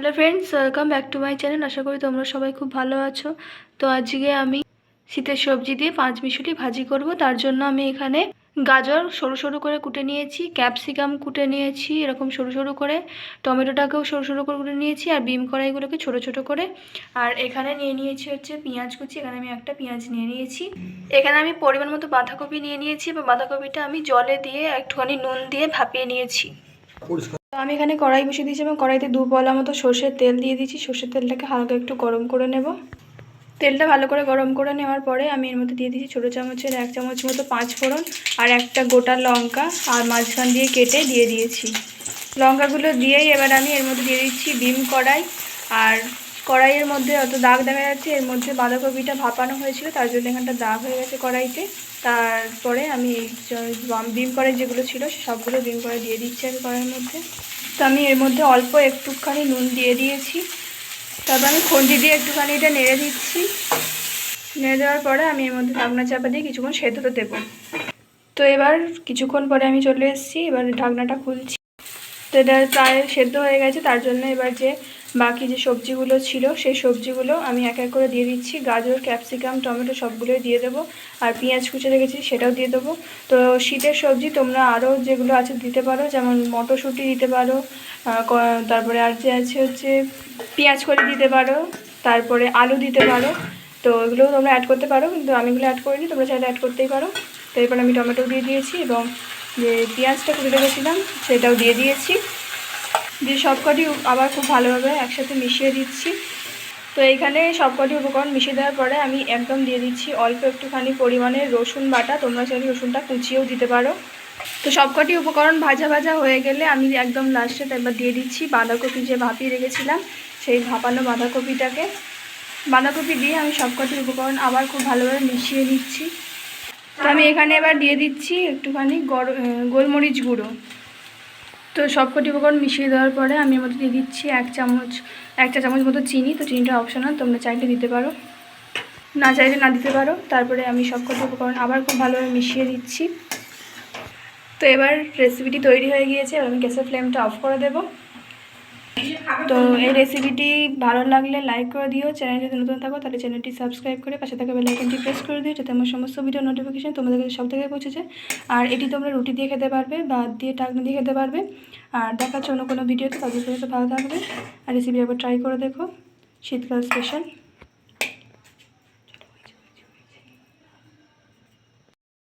Hello friends, welcome back to my channel. আশা করি তোমরা সবাই খুব ভালো আছো। তো আজকে আমি শীতের সবজি দিয়ে পাঁচমিশালি ভাজি করব। তার জন্য আমি এখানে গাজর সরু সরু করে কুটে নিয়েছি, ক্যাপসিকাম কুটে নিয়েছি এরকম সরু সরু করে, টমেটোটাকেও সরু সরু করে কুটে নিয়েছি, আর বিম কড়াইগুলোকে ছোট ছোট করে। আর এখানে নিয়ে নিয়েছি হচ্ছে পেঁয়াজ কুচি। এখানে আমি একটা পেঁয়াজ নিয়ে নিয়েছি। এখানে আমি পরিমাণ মতো বাঁধাকপি নিয়ে নিয়েছি এবং বাঁধাকপিটা আমি জলে দিয়ে একটুখানি নুন দিয়ে ভাপিয়ে নিয়েছি। তো আমি এখানে কড়াই বসিয়ে দিয়েছি এবং কড়াইতে 2 পলা মতো সর্ষের তেল দিয়ে দিয়েছি। সর্ষের তেলটাকে হালকা একটু গরম করে নেব। তেলটা ভালো করে গরম করে নেওয়ার পরে আমি এর মধ্যে দিয়ে দিয়েছি ছোটো চামচের 1 চামচ মতো 5 ফোড়ন আর একটা গোটা লঙ্কা, আর মাঝখান দিয়ে কেটে দিয়ে দিয়েছি। লঙ্কাগুলো দিয়েই এবার আমি এর মধ্যে দিয়ে দিচ্ছি বিম কড়াই। আর কড়াইয়ের মধ্যে অত দাগ দেখা যাচ্ছে, এর মধ্যে বাঁধাকপিটা ভাপানো হয়েছিল, তার জন্য এখানটা দাগ হয়ে গেছে কড়াইতে। তারপরে আমি বিম কড়াই যেগুলো ছিল সবগুলো বিম কড়াই দিয়ে দিচ্ছি আমি কড়াইয়ের মধ্যে। তো আমি এর মধ্যে অল্প একটুখানি নুন দিয়ে দিয়েছি। তারপর আমি খুন্তি দিয়ে একটুখানি এটা নেড়ে দিচ্ছি। নেড়ে দেওয়ার পরে আমি এর মধ্যে ঢাকনা চাপা দিয়ে কিছুক্ষণ সেদ্ধ হতে দেবো। তো এবার কিছুক্ষণ পরে আমি চলে এসেছি, এবার ঢাকনাটা খুলছি। তো এটা প্রায় সেদ্ধ হয়ে গেছে। তার জন্য এবার যে বাকি যে সবজিগুলো ছিল সেই সবজিগুলো আমি এক এক করে দিয়ে দিচ্ছি। গাজর, ক্যাপসিকাম, টমেটো সবগুলোই দিয়ে দেবো, আর পেঁয়াজ কুচে রেখেছি সেটাও দিয়ে দেবো। তো শীতের সবজি তোমরা আরও যেগুলো আছে দিতে পারো, যেমন মটরশুঁটি দিতে পারো, তারপরে আর যে আছে হচ্ছে পেঁয়াজ কলি দিতে পারো, তারপরে আলু দিতে পারো। তো এগুলোও তোমরা অ্যাড করতে পারো, কিন্তু আমি এগুলো অ্যাড করিনি, তোমরা চাইলে অ্যাড করতেই পারো। তো এরপর আমি টমেটো দিয়ে দিয়েছি এবং যে পেঁয়াজটা কুটে রেখেছিলাম সেটাও দিয়ে দিয়েছি। দিয়ে সবকটি আবার খুব ভালোভাবে একসাথে মিশিয়ে দিচ্ছি। তো এইখানে সবকটি উপকরণ মিশিয়ে দেওয়ার পরে আমি একদম দিয়ে দিচ্ছি অল্প একটুখানি পরিমাণে রসুন বাটা। তোমরা চাইলে রসুনটা কুচিয়েও দিতে পারো। তো সবকটি উপকরণ ভাজা ভাজা হয়ে গেলে আমি একদম লাস্টে একবার দিয়ে দিচ্ছি বাঁধাকপি যে ভাপিয়ে রেখেছিলাম সেই ভাপানো বাঁধাকপিটাকে। বাঁধাকপি দিয়ে আমি সবকটি উপকরণ আবার খুব ভালোভাবে মিশিয়ে নিচ্ছি। তো আমি এখানে এবার দিয়ে দিচ্ছি একটুখানি গোলমরিচ গুঁড়ো। তো সবকটি উপকরণ মিশিয়ে দেওয়ার পরে আমি এর মধ্যে দিয়ে দিচ্ছি 1 চা চামচ মতো চিনি। তো চিনিটা অপশনাল, তোমরা চাইলে দিতে পারো, না চাইলে না দিতে পারো। তারপরে আমি সবকটি উপকরণ আবার খুব ভালোভাবে মিশিয়ে দিচ্ছি। তো এবার রেসিপিটি তৈরি হয়ে গিয়েছে। এবার আমি গ্যাসের ফ্লেমটা অফ করে দেব। তো এই রেসিপিটি ভালো লাগলে লাইক করে দিও। চ্যানেল যদি নতুন থাকো তাহলে চ্যানেলটি সাবস্ক্রাইব করে পাশে থাকা বেল আইকনটি প্রেস করে দিও, যাতে আমার সমস্ত ভিডিও নোটিফিকেশন তোমাদের কাছে সব থেকে পৌঁছে যায়। আর এটি তোমরা রুটি দিয়ে খেতে পারবে, ভাত দিয়ে, টাকনা দিয়ে খেতে পারবে। আর দেখাচ্ছ অন্য কোনো ভিডিওতে, তাদের সাথে ভালো থাকবে। আর রেসিপি একবার ট্রাই করে দেখো, শীতকাল স্পেশাল।